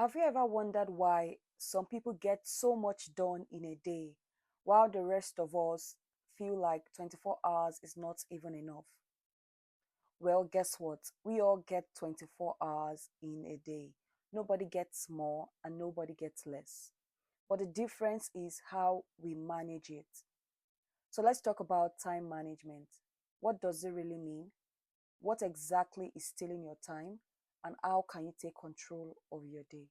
Have you ever wondered why some people get so much done in a day while the rest of us feel like 24 hours is not even enough? Well, guess what? We all get 24 hours in a day. Nobody gets more and nobody gets less. But the difference is how we manage it. So let's talk about time management. What does it really mean? What exactly is stealing your time? And how can you take control of your day?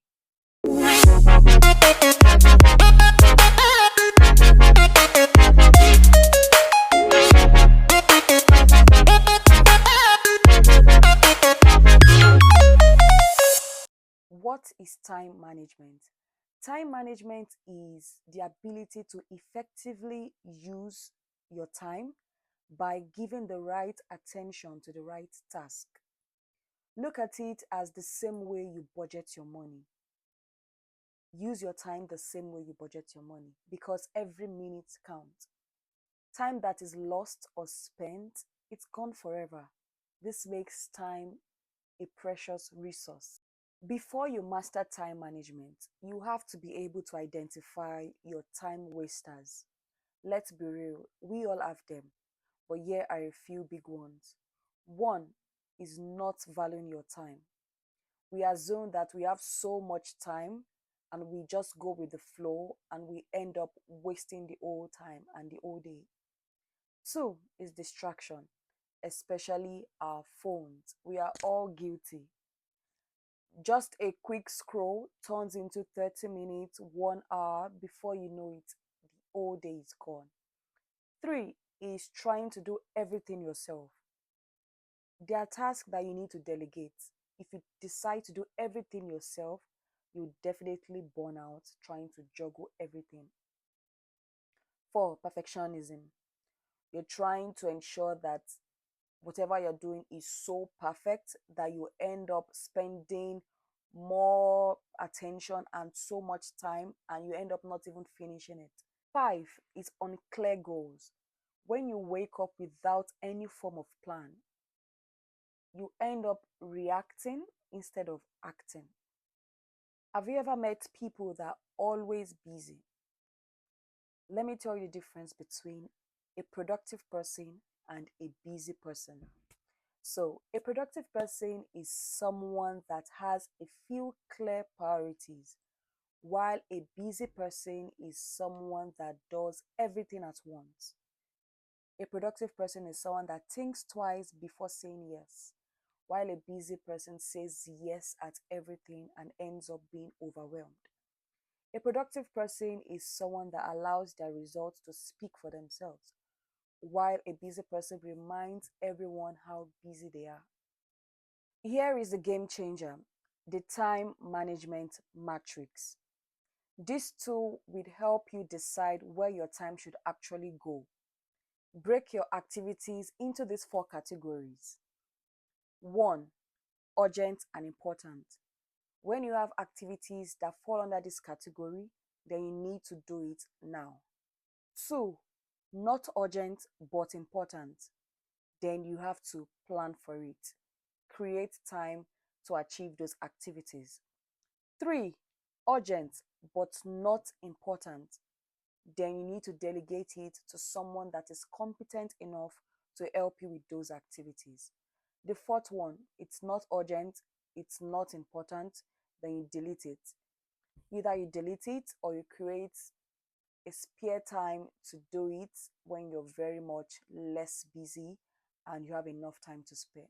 What is time management? Time management is the ability to effectively use your time by giving the right attention to the right task. Look at it as the same way you budget your money. Use your time the same way you budget your money because every minute counts. Time that is lost or spent, it's gone forever. This makes time a precious resource. Before you master time management, you have to be able to identify your time wasters. Let's be real, we all have them, but here are a few big ones. One is not valuing your time. We assume that we have so much time and we just go with the flow and we end up wasting the whole time and the whole day. Two is distraction, especially our phones. We are all guilty. Just a quick scroll turns into 30 minutes, 1 hour. Before you know it, the whole day is gone. Three is trying to do everything yourself. There are tasks that you need to delegate. If you decide to do everything yourself, you definitely burn out trying to juggle everything. Four, perfectionism. You're trying to ensure that whatever you're doing is so perfect that you end up spending more attention and so much time and you end up not even finishing it. Five is unclear goals. When you wake up without any form of plan, you end up reacting instead of acting. Have you ever met people that are always busy? Let me tell you the difference between a productive person and a busy person. So, a productive person is someone that has a few clear priorities, while a busy person is someone that does everything at once. A productive person is someone that thinks twice before saying yes, while a busy person says yes at everything and ends up being overwhelmed. A productive person is someone that allows their results to speak for themselves, while a busy person reminds everyone how busy they are. Here is the game changer, the time management matrix. This tool will help you decide where your time should actually go. Break your activities into these four categories. One, urgent and important. When you have activities that fall under this category, then you need to do it now. Two, not urgent but important. Then you have to plan for it. Create time to achieve those activities. Three, urgent but not important. Then you need to delegate it to someone that is competent enough to help you with those activities. The fourth one, it's not urgent, it's not important, then you delete it. Either you delete it or you create a spare time to do it when you're very much less busy and you have enough time to spare.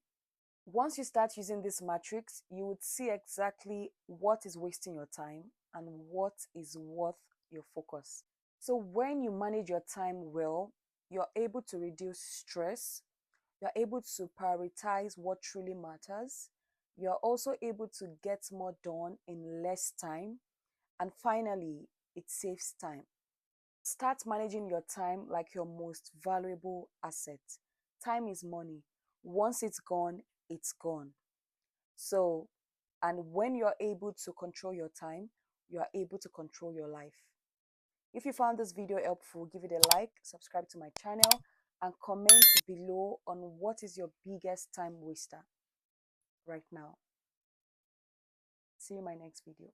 Once you start using this matrix, you would see exactly what is wasting your time and what is worth your focus. So when you manage your time well, you're able to reduce stress, you're able to prioritize what truly matters, you're also able to get more done in less time, and finally, it saves time. Start managing your time like your most valuable asset. Time is money. Once it's gone, it's gone. So, and when you're able to control your time, you are able to control your life. If you found this video helpful, give it a like, subscribe to my channel, and comment below on what is your biggest time waster right now. See you in my next video.